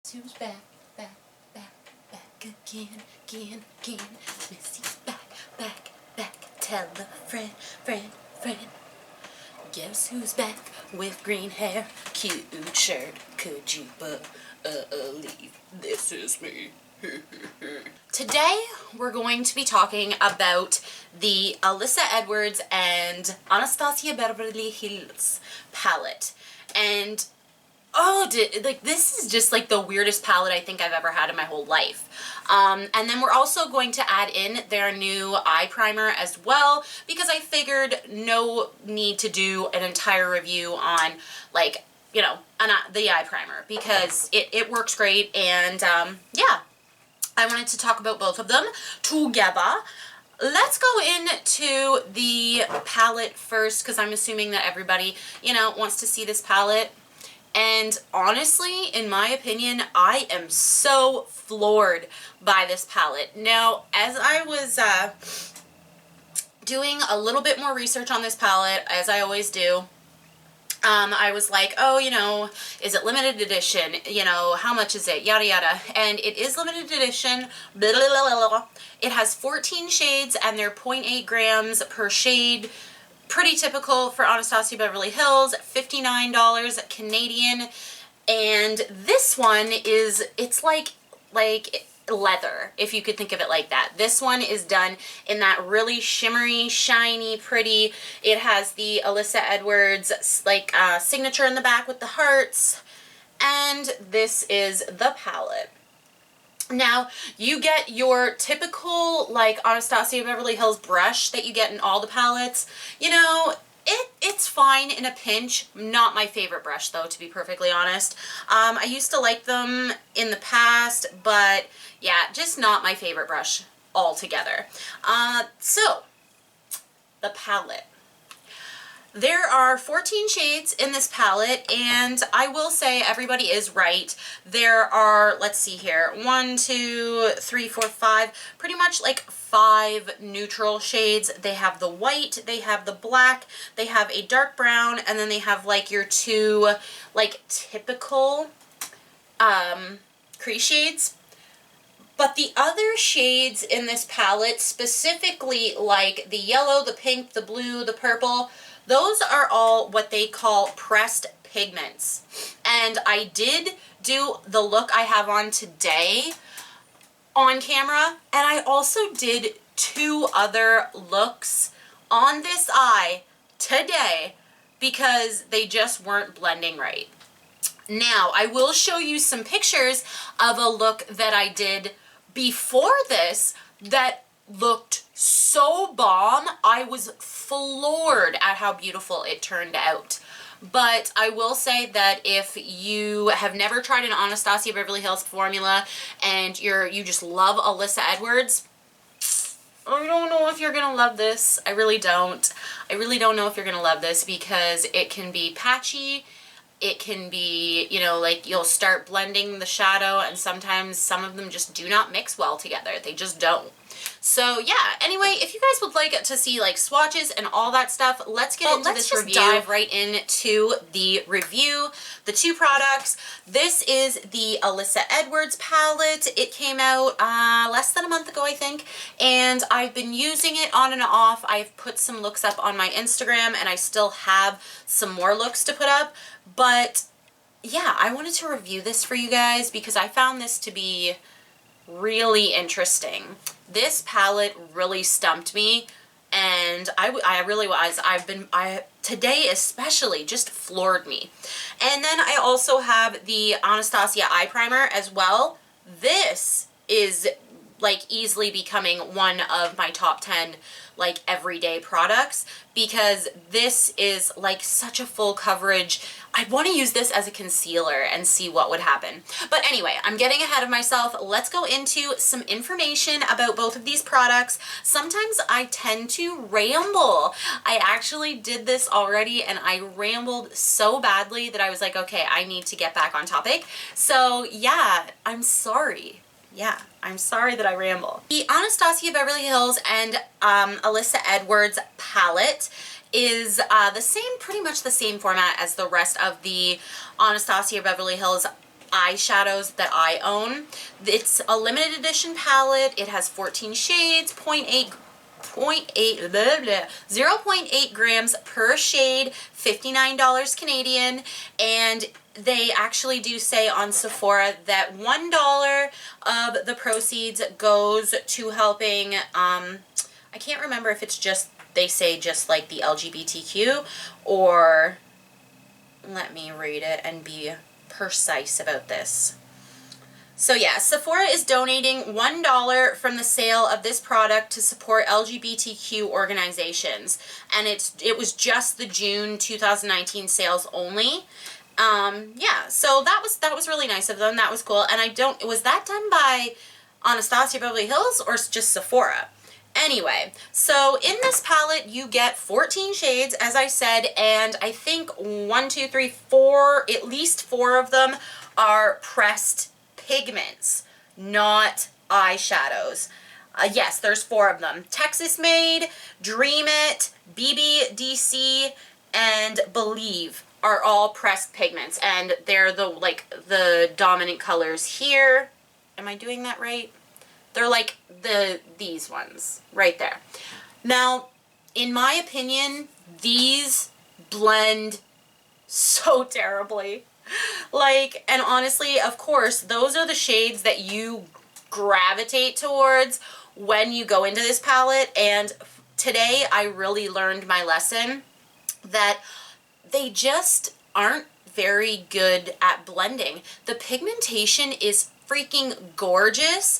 Who's back, back, back, back again. Missy's back. Tell a friend. Guess who's back with green hair, cute shirt. Could you believe this is me? Today we're going to be talking about the Alyssa Edwards and Anastasia Beverly Hills palette. And this is just like the weirdest palette I think I've ever had in my whole life. And then we're also going to add in their new eye primer as well, because I figured no need to do an entire review on, like, you know, the eye primer, because it works great. And yeah, I wanted to talk about both of them together. Let's go into the palette first, because I'm assuming that everybody, you know, wants to see this palette. And honestly, in my opinion, I am so floored by this palette. Now, as I was doing a little bit more research on this palette, as I always do, I was like, oh, you know, is it limited edition? You know, how much is it? Yada yada. And it is limited edition. Blah, blah, blah, blah. It has 14 shades and they're 0.8 grams per shade. Pretty typical for Anastasia Beverly Hills, $59 Canadian. And this one is, it's like leather, if you could think of it like that. This one is done in that really shimmery, shiny, pretty. It has the Alyssa Edwards like signature in the back with the hearts. And this is the palette. Now, you get your typical, like, Anastasia Beverly Hills brush that you get in all the palettes. You know, it's fine in a pinch. Not my favorite brush, though, to be perfectly honest. I used to like them in the past, but, yeah, just not my favorite brush altogether. So, the palette. There are 14 shades in this palette, and I will say everybody is right. There are, let's see here, 1, 2, 3, 4, 5, pretty much like 5 neutral shades. They have the white, they have the black, they have a dark brown, and then they have like your 2 like typical crease shades. But the other shades in this palette, specifically like the yellow, the pink, the blue, the purple, those are all what they call pressed pigments. And I did do the look I have on today on camera, and I also did 2 other looks on this eye today because they just weren't blending right. Now, I will show you some pictures of a look that I did before this that looked so bomb. I was floored at how beautiful it turned out. But I will say that if you have never tried an Anastasia Beverly Hills formula and you just love Alyssa Edwards, I don't know if you're gonna love this. I really don't. I really don't know if you're gonna love this because it can be patchy. It can be, you know, like you'll start blending the shadow and sometimes some of them just do not mix well together. They just don't. So yeah, anyway, if you guys would like to see like swatches and all that stuff, let's get into this review. Let's dive right into the review. The 2 products. This is the Alyssa Edwards palette. It came out less than a month ago, I think, and I've been using it on and off. I've put some looks up on my Instagram and I still have some more looks to put up, but yeah, I wanted to review this for you guys because I found this to be really interesting. This palette really stumped me, and I really was. Today especially just floored me. And then I also have the Anastasia eye primer as well. This is like easily becoming one of my top 10 like everyday products because this is like such a full coverage. I want to use this as a concealer and see what would happen. But anyway, I'm getting ahead of myself. Let's go into some information about both of these products. Sometimes I tend to ramble. I actually did this already and I rambled so badly that I was like, okay, I need to get back on topic. So yeah, I'm sorry. Yeah, I'm sorry that I ramble. The Anastasia Beverly Hills and Alyssa Edwards palette is the same, pretty much the same format as the rest of the Anastasia Beverly Hills eyeshadows that I own. It's a limited edition palette. It has 14 shades, 0.8 grams per shade, $59 Canadian, and they actually do say on Sephora that $1 of the proceeds goes to helping, I can't remember if it's just, they say just like the LGBTQ, or let me read it and be precise about this. So yeah, Sephora is donating $1 from the sale of this product to support LGBTQ organizations, and it was just the June 2019 sales only. Yeah, so that was really nice of them. That was cool. And was that done by Anastasia Beverly Hills or just Sephora? Anyway, so in this palette you get 14 shades, as I said, and I think 1, 2, 3, 4, at least 4 of them are pressed pigments, not eyeshadows. Yes, there's 4 of them. Texas Made, Dream It, BBDC, and Believe are all pressed pigments, and they're the dominant colors here. Am I doing that right? They're like these ones right there. Now, in my opinion, these blend so terribly. Like, and honestly, of course, those are the shades that you gravitate towards when you go into this palette, and today I really learned my lesson that they just aren't very good at blending. The pigmentation is freaking gorgeous,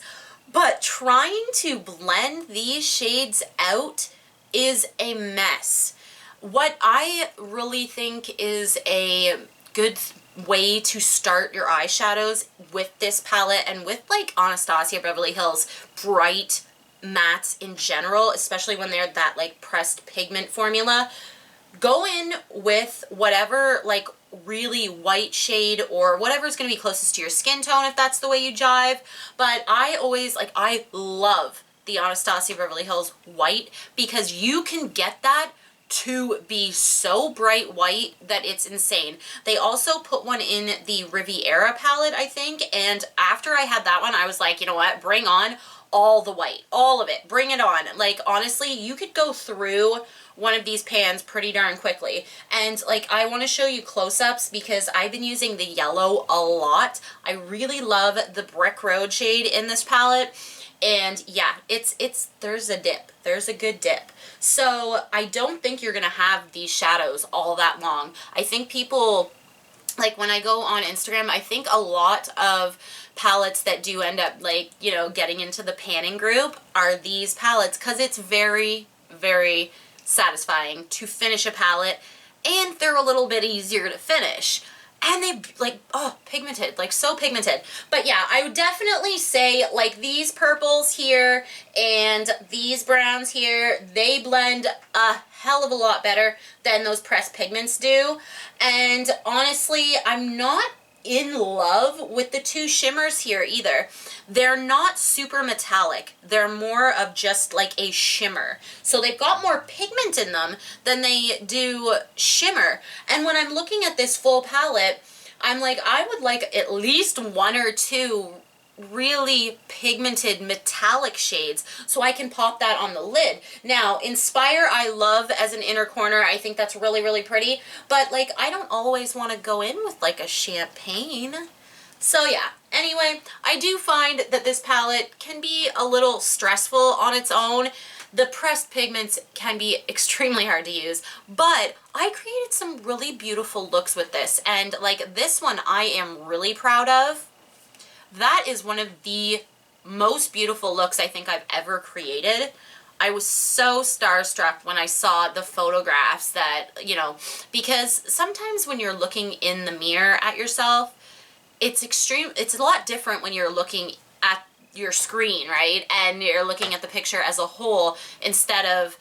but trying to blend these shades out is a mess. What I really think is a good way to start your eyeshadows with this palette and with like Anastasia Beverly Hills bright mattes in general, especially when they're that like pressed pigment formula, go in with whatever like really white shade or whatever's going to be closest to your skin tone if that's the way you jive. But I love the Anastasia Beverly Hills white because you can get that to be so bright white that it's insane. They also put one in the Riviera palette, I think, and after I had that one, I was like, you know what, bring on all the white, all of it, bring it on. Like, honestly, you could go through one of these pans pretty darn quickly. And like, I want to show you close-ups because I've been using the yellow a lot. I really love the Brick Road shade in this palette. And yeah, there's a dip. There's a good dip. So I don't think you're going to have these shadows all that long. I think people, like when I go on Instagram, I think a lot of palettes that do end up like, you know, getting into the panning group are these palettes because it's very, very satisfying to finish a palette, and they're a little bit easier to finish. And they like, oh, pigmented, like so pigmented. But yeah, I would definitely say like these purples here and these browns here, they blend a hell of a lot better than those pressed pigments do. And honestly, I'm not in love with the 2 shimmers here either. They're not super metallic. They're more of just like a shimmer. So they've got more pigment in them than they do shimmer. And when I'm looking at this full palette, I'm like, I would like at least 1 or 2 really pigmented metallic shades so I can pop that on the lid. Now, Inspire I love as an inner corner. I think that's really, really pretty. But like, I don't always want to go in with like a champagne. So yeah, anyway, I do find that this palette can be a little stressful on its own. The pressed pigments can be extremely hard to use, but I created some really beautiful looks with this, and like this one I am really proud of. That is one of the most beautiful looks I think I've ever created. I was so starstruck when I saw the photographs that, you know, because sometimes when you're looking in the mirror at yourself, it's a lot different when you're looking at your screen, right? And you're looking at the picture as a whole instead of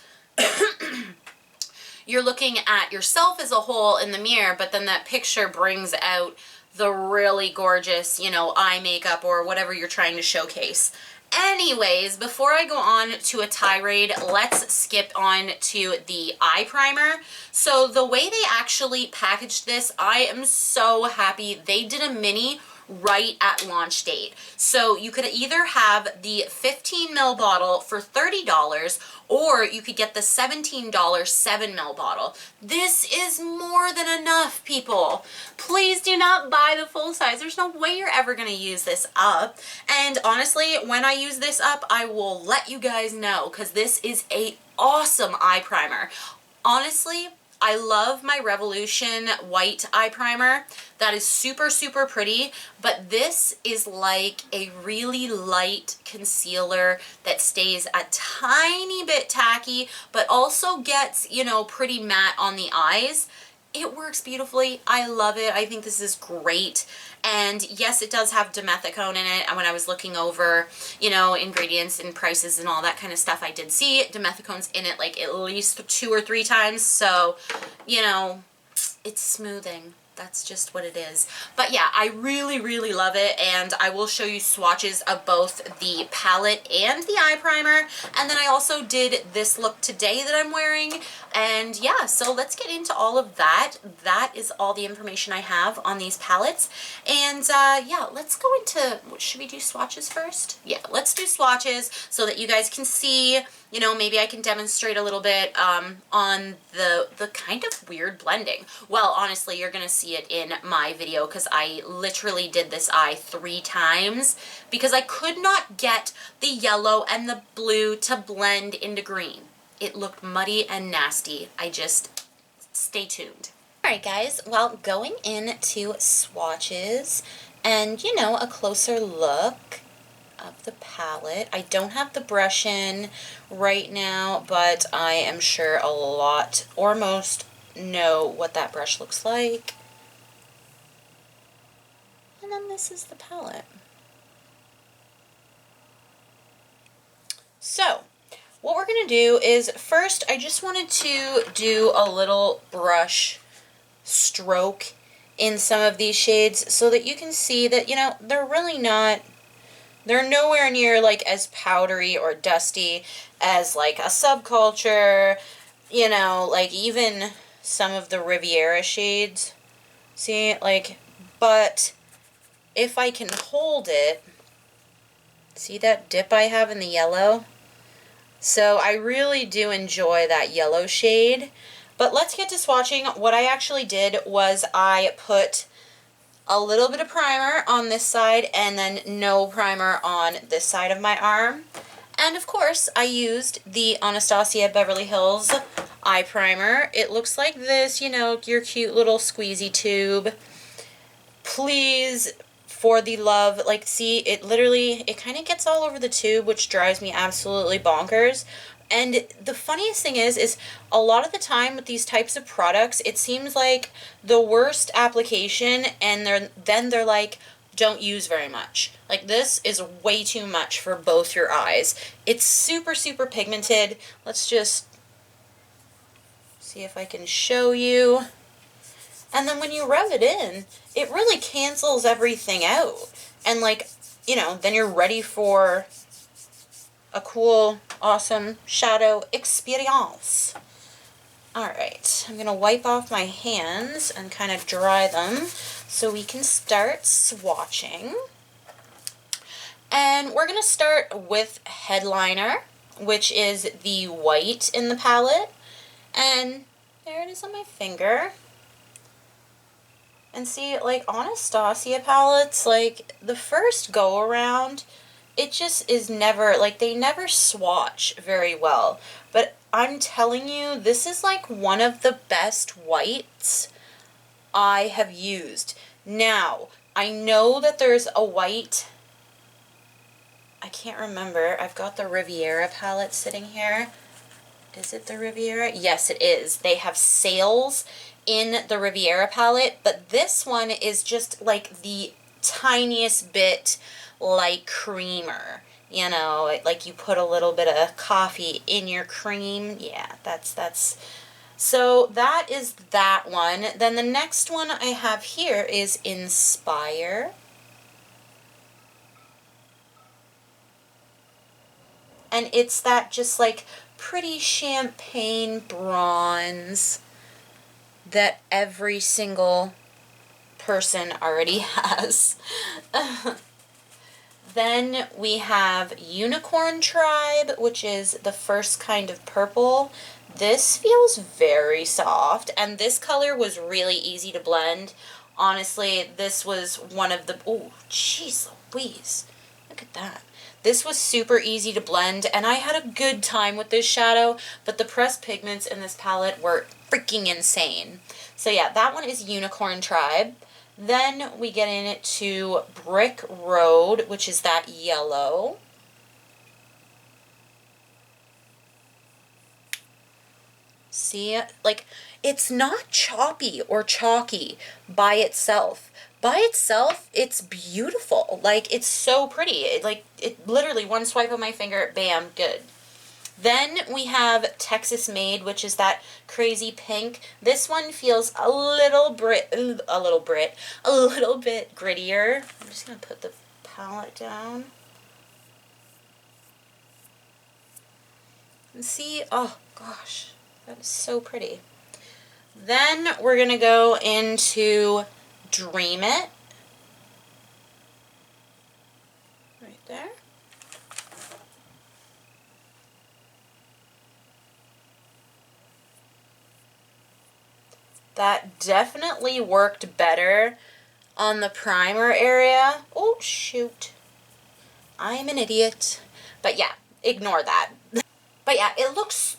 you're looking at yourself as a whole in the mirror, but then that picture brings out the really gorgeous, you know, eye makeup or whatever you're trying to showcase. Anyways, before I go on to a tirade, let's skip on to the eye primer. So the way they actually packaged this, I am so happy. They did a mini right at launch date. So you could either have the 15 ml bottle for $30, or you could get the $17 7 ml bottle. This is more than enough, people. Please do not buy the full size. There's no way you're ever going to use this up. And honestly, when I use this up, I will let you guys know, because this is a awesome eye primer. Honestly, I love my Revolution white eye primer. That is super, super pretty, but this is like a really light concealer that stays a tiny bit tacky, but also gets, you know, pretty matte on the eyes. It works beautifully. I love it. I think this is great. And yes, it does have dimethicone in it. And when I was looking over, you know, ingredients and prices and all that kind of stuff, I did see dimethicone's in it like at least 2 or 3 times. So, you know, it's smoothing. That's just what it is. But yeah, I really, really love it, and I will show you swatches of both the palette and the eye primer. And then I also did this look today that I'm wearing. And yeah, so let's get into all of that. That is all the information I have on these palettes. And yeah, let's go into, should we do swatches first? Yeah, let's do swatches so that you guys can see, you know, maybe I can demonstrate a little bit on the kind of weird blending. Well, honestly, you're going to see it in my video, because I literally did this eye 3 times because I could not get the yellow and the blue to blend into green. It looked muddy and nasty. I just, stay tuned. Alright guys, well, going into swatches and, you know, a closer look of the palette. I don't have the brush in right now, but I am sure a lot or most know what that brush looks like. And then this is the palette. So, what we're going to do is, first I just wanted to do a little brush stroke in some of these shades so that you can see that, you know, they're really not, they're nowhere near like as powdery or dusty as like a Subculture, you know, like even some of the Riviera shades. See, like, but if I can hold it, see that dip I have in the yellow? So I really do enjoy that yellow shade. But let's get to swatching. What I actually did was I put a little bit of primer on this side and then no primer on this side of my arm. And of course, I used the Anastasia Beverly Hills eye primer. It looks like this, you know, your cute little squeezy tube. Please, for the love, like, see, it literally, it kind of gets all over the tube, which drives me absolutely bonkers. And the funniest thing is a lot of the time with these types of products, it seems like the worst application, and then they're like, don't use very much. Like, this is way too much for both your eyes. It's super, super pigmented. Let's just see if I can show you. And then when you rub it in, it really cancels everything out. And like, you know, then you're ready for a cool, awesome shadow experience. Alright, I'm going to wipe off my hands and kind of dry them so we can start swatching. And we're going to start with Headliner, which is the white in the palette. And there it is on my finger. And see, like, Anastasia palettes, like, the first go-around, it just is never, like, they never swatch very well. But I'm telling you, this is, like, one of the best whites I have used. Now, I know that there's a white, I can't remember, I've got the Riviera palette sitting here. Is it the Riviera? Yes, it is. They have sales in the Riviera palette, but this one is just like the tiniest bit like creamer, you know, like you put a little bit of coffee in your cream. Yeah, that's so that is that one. Then the next one I have here is Inspire. And it's that just like pretty champagne bronze that every single person already has. Then we have Unicorn Tribe, which is the first kind of purple. This feels very soft, and this color was really easy to blend. Honestly, this was one of the, oh, jeez Louise, look at that. This was super easy to blend, and I had a good time with this shadow, but the pressed pigments in this palette were freaking insane. So yeah, that one is Unicorn Tribe. Then we get into Brick Road, which is that yellow. See, like, it's not choppy or chalky by itself. By itself, it's beautiful. Like, it's so pretty. It literally, one swipe of my finger, bam, good. Then we have Texas Made, which is that crazy pink. This one feels a little bit grittier. I'm just going to put the palette down. And see, oh gosh, that is so pretty. Then we're going to go into Dream It. Right there. That definitely worked better on the primer area. Oh, shoot. I'm an idiot. But yeah, ignore that. But yeah, it looks,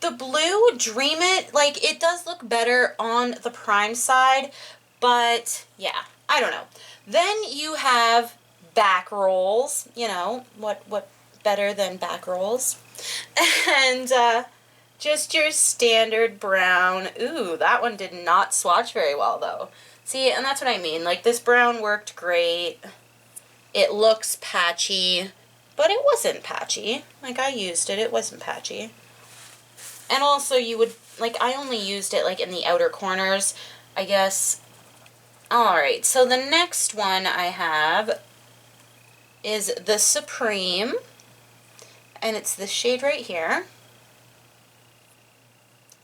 the blue Dream It, like, it does look better on the prime side, but yeah, I don't know. Then you have back rolls, you know, what better than back rolls? And just your standard brown. Ooh, that one did not swatch very well though. See, and that's what I mean. Like, this brown worked great. It looks patchy, but it wasn't patchy. Like, I used it, it wasn't patchy. And also you would, like, I only used it like in the outer corners, I guess. Alright, so the next one I have is the Supreme, and it's this shade right here.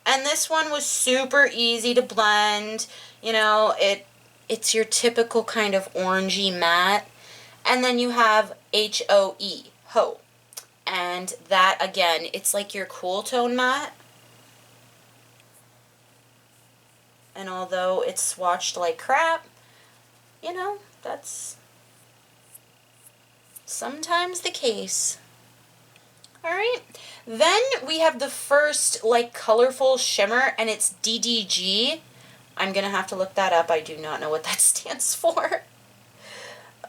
And this one was super easy to blend. You know, it's your typical kind of orangey matte. And then you have HOE, Ho. And that, again, it's like your cool tone matte. And although it's swatched like crap, you know, that's sometimes the case. Alright, then we have the first, like, colorful shimmer, and it's DDG. I'm gonna have to look that up. I do not know what that stands for.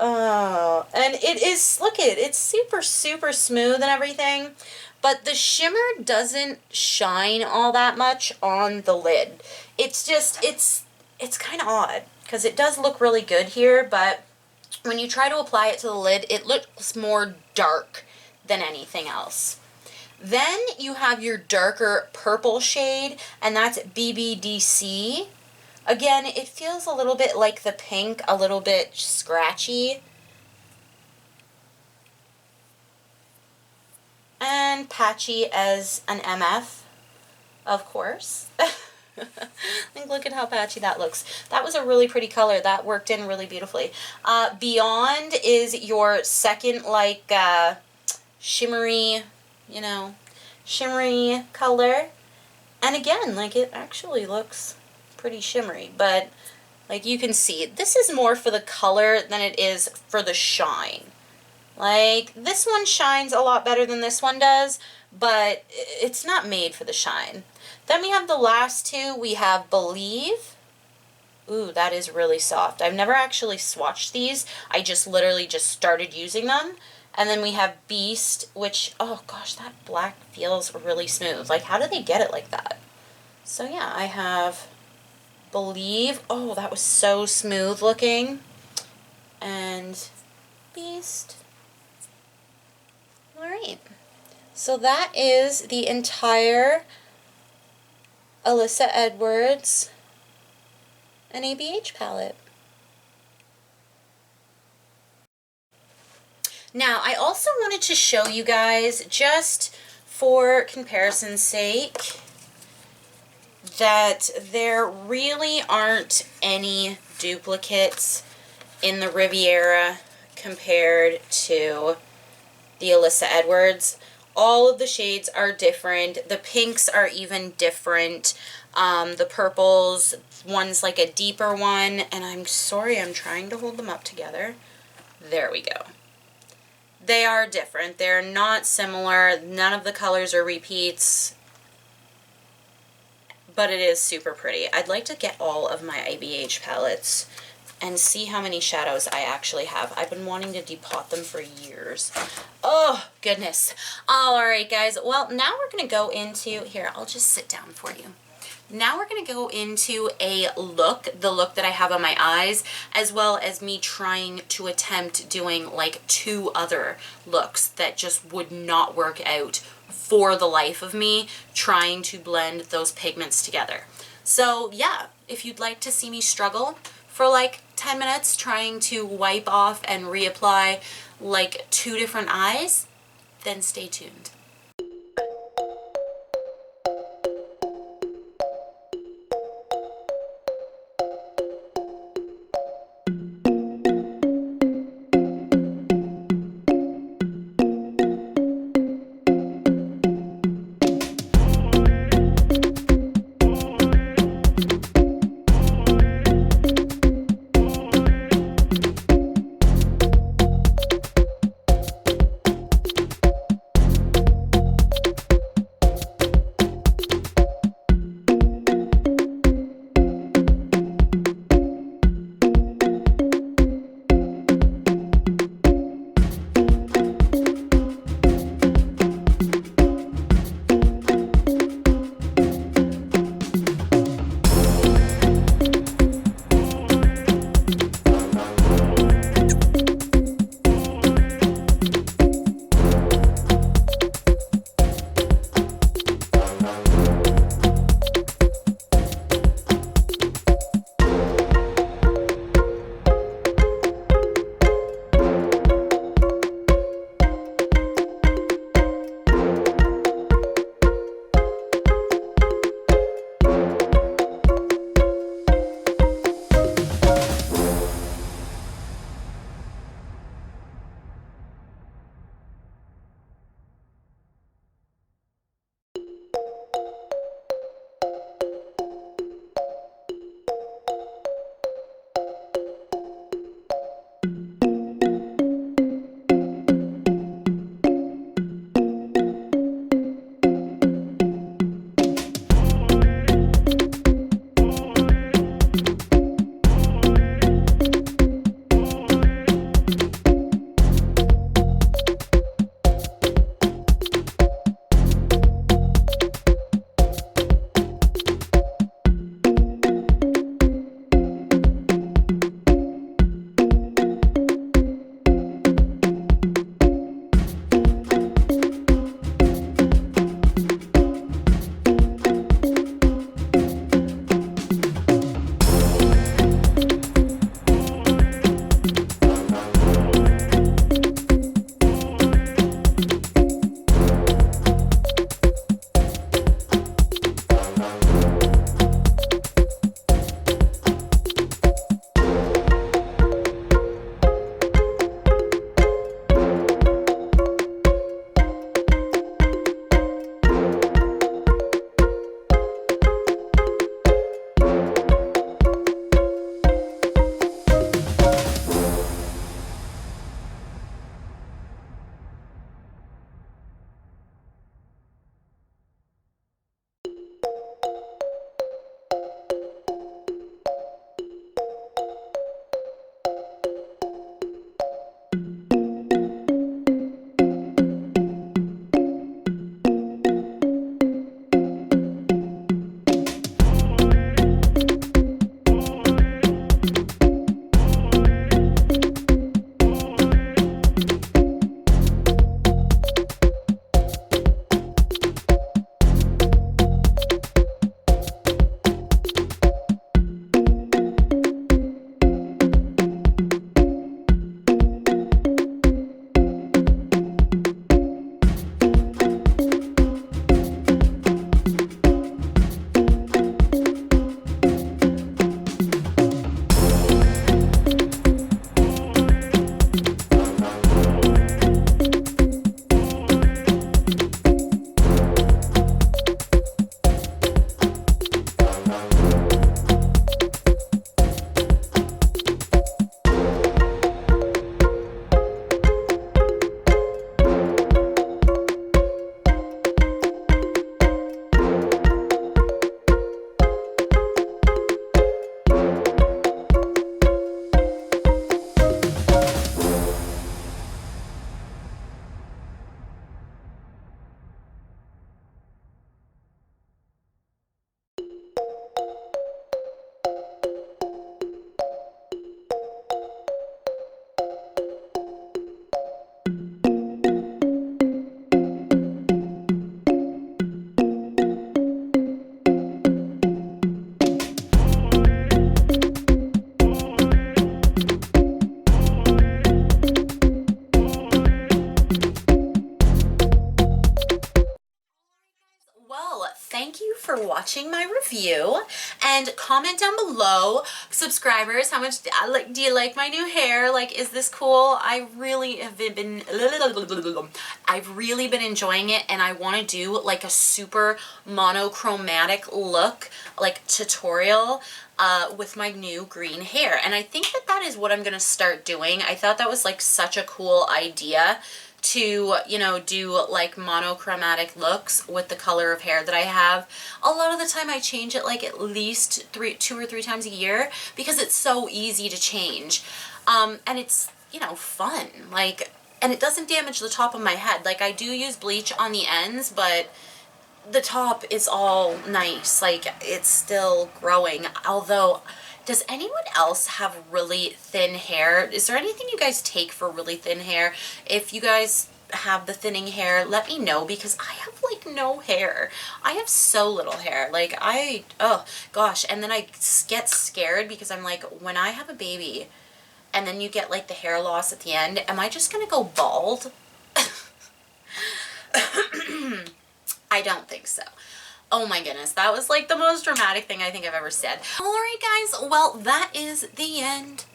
And it is, look at it, it's super, super smooth and everything, but the shimmer doesn't shine all that much on the lid. It's just, it's kind of odd, because it does look really good here, but when you try to apply it to the lid, it looks more dark than anything else. Then you have your darker purple shade, and that's BBDC. Again, it feels a little bit like the pink, a little bit scratchy. And patchy as an MF, of course. Like, look at how patchy that looks. That was a really pretty color. That worked in really beautifully. Beyond is your second, like, shimmery, you know, shimmery color. And again, like, it actually looks pretty shimmery, but like you can see, this is more for the color than it is for the shine. Like, this one shines a lot better than this one does, but it's not made for the shine. Then we have the last two. We have Believe. Ooh, that is really soft. I've never actually swatched these. I just literally just started using them. And then we have Beast, which, oh gosh, that black feels really smooth. Like, how did they get it like that? So yeah, I have Believe. Oh, that was so smooth looking. And Beast. Alright. So that is the entire Alyssa Edwards NABH palette. Now, I also wanted to show you guys, just for comparison's sake, that there really aren't any duplicates in the Riviera compared to the Alyssa Edwards. All of the shades are different. The pinks are even different. The purples, one's like a deeper one, and I'm sorry, I'm trying to hold them up together. There we go. They are different. They're not similar. None of the colors are repeats, but it is super pretty. I'd like to get all of my IBH palettes and see how many shadows I actually have. I've been wanting to depot them for years. Oh, goodness. All right, guys. Well, now we're going to go into, here, I'll just sit down for you. Now we're going to go into a look, the look that I have on my eyes, as well as me trying to attempt doing like 2 other looks that just would not work out for the life of me, trying to blend those pigments together. So yeah, if you'd like to see me struggle for like 10 minutes trying to wipe off and reapply like 2 different eyes, then stay tuned. watching my review, and comment down below, subscribers, how much do you like my new hair? Like, is this cool? I've really been enjoying it, and I want to do like a super monochromatic look, like tutorial with my new green hair. And I think that that is what I'm gonna start doing. I thought that was like such a cool idea to, you know, do like monochromatic looks with the color of hair that I have. A lot of the time I change it like at least 2 or 3 times a year because it's so easy to change. And it's, you know, fun. Like, and it doesn't damage the top of my head. Like, I do use bleach on the ends, but the top is all nice. Like, it's still growing. Although, does anyone else have really thin hair? Is there anything you guys take for really thin hair? If you guys have the thinning hair, let me know, because I have like no hair. I have so little hair. Like, oh gosh. And then I get scared because I'm like, when I have a baby and then you get like the hair loss at the end, am I just gonna go bald? I don't think so. Oh my goodness, that was like the most dramatic thing I think I've ever said. Alright guys, well that is the end